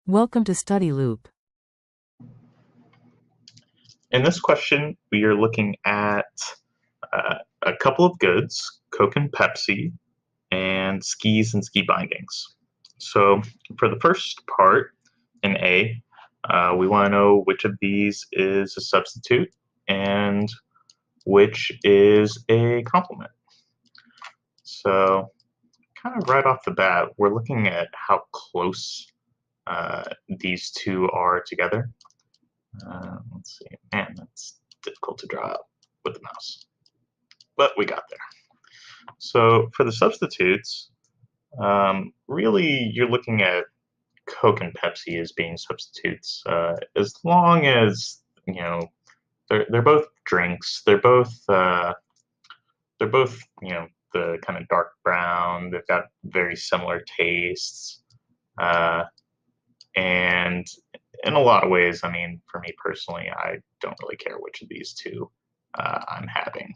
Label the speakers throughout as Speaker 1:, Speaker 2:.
Speaker 1: Welcome to Study Loop.
Speaker 2: In this question, we are looking at a couple of goods, Coke and Pepsi, and skis and ski bindings. So for the first part, in A, we want to know which of these is a substitute and which is a complement. So kind of right off the bat, we're looking at how close these two are together. Let's see. Man, that's difficult to draw out with the mouse. But we got there. So for the substitutes, really you're looking at Coke and Pepsi as being substitutes, as long as they're both drinks. They're both the kind of dark brown. They've got very similar tastes, uh, and in a lot of ways, I mean, for me personally, I don't really care which of these two I'm having.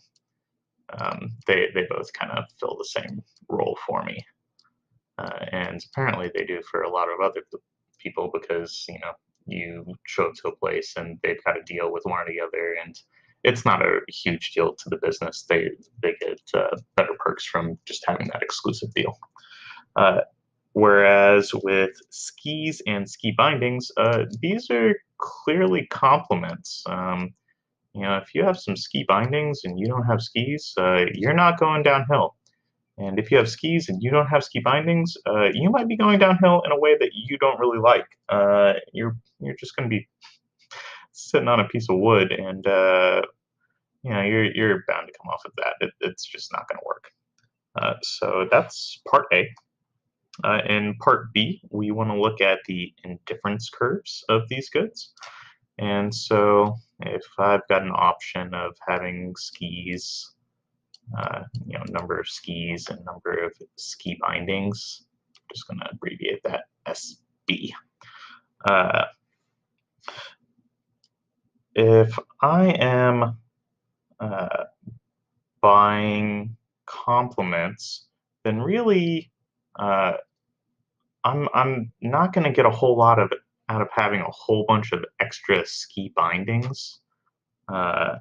Speaker 2: They both kind of fill the same role for me, and apparently they do for a lot of other people because you show up to a place and they've got to deal with one or the other, and it's not a huge deal to the business. They get better perks from just having that exclusive deal. Uh, Whereas with skis and ski bindings, these are clearly complements. If you have some ski bindings and you don't have skis, you're not going downhill. And if you have skis and you don't have ski bindings, you might be going downhill in a way that you don't really like. You're just going to be sitting on a piece of wood, and you're bound to come off of that. It's just not going to work. So that's part A. In part B, we want to look at the indifference curves of these goods. And so if I've got an option of having skis, number of skis and number of ski bindings, I'm just going to abbreviate that SB. Uh, if I am uh, buying complements, then really uh, I'm not going to get a whole lot of out of having a whole bunch of extra ski bindings. Uh,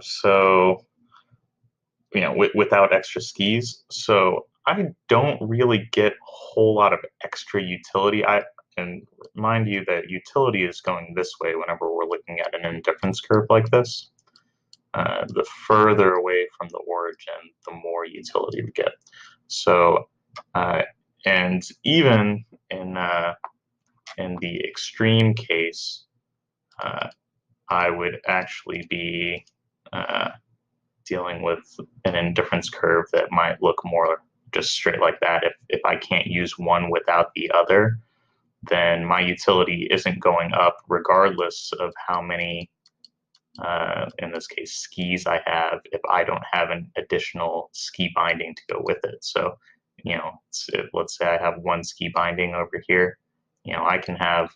Speaker 2: so without extra skis, so I don't really get a whole lot of extra utility. And mind you that utility is going this way whenever we're looking at an indifference curve like this. The further away from the origin, the more utility we get. So, uh, and even in the extreme case, uh, I would actually be uh, dealing with an indifference curve that might look more just straight like that. If I can't use one without the other, then my utility isn't going up regardless of how many, in this case, skis I have, if I don't have an additional ski binding to go with it. So, let's say I have one ski binding over here, I can have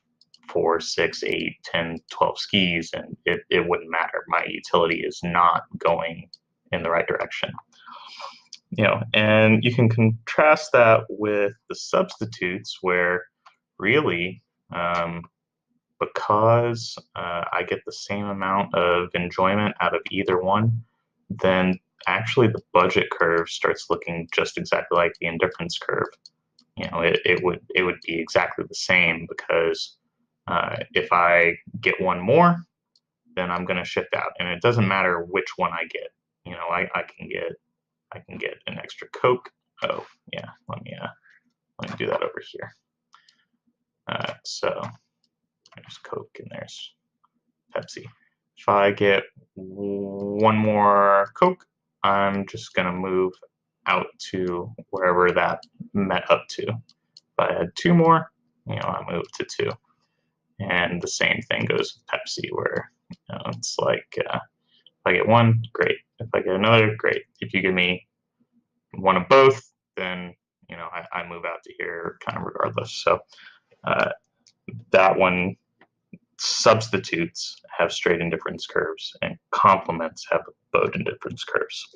Speaker 2: 4, 6, 8, 10, 12 skis, and it wouldn't matter. My utility is not going in the right direction. And you can contrast that with the substitutes where really, because I get the same amount of enjoyment out of either one, then actually the budget curve starts looking just exactly like the indifference curve. It would be exactly the same because if I get one more, then I'm going to shift out, and it doesn't matter which one I get. I can get an extra Coke. Oh yeah, let me do that over here. So there's Coke and there's Pepsi. If I get one more Coke, I'm just gonna move out to wherever that met up to. If I had two more, I move to two. And the same thing goes with Pepsi, where it's like if I get one, great. If I get another, great. If you give me one of both, then I move out to here kind of regardless. So uh, that one, substitutes have straight indifference curves, and complements have bowed indifference curves.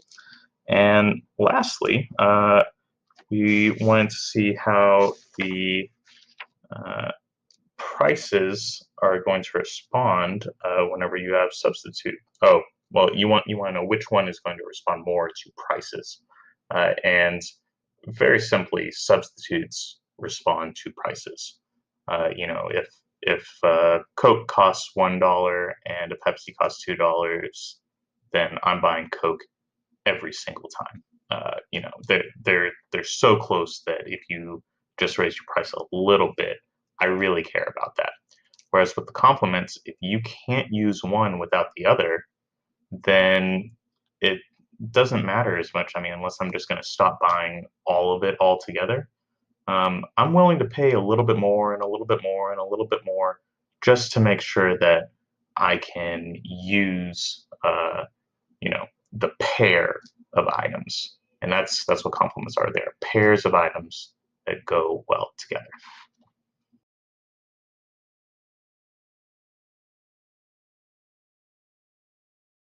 Speaker 2: And lastly, we wanted to see how the Uh, Prices are going to respond whenever you have substitute. Oh, well, you want to know which one is going to respond more to prices, and very simply, substitutes respond to prices. If Coke costs $1 and a Pepsi costs $2, then I'm buying Coke every single time. They're so close that if you just raise your price a little bit, I really care about that. Whereas with the compliments, if you can't use one without the other, then it doesn't matter as much. I mean, unless I'm just going to stop buying all of it altogether, I'm willing to pay a little bit more and a little bit more and a little bit more just to make sure that I can use, the pair of items, and that's what complements are. There, pairs of items that go well together.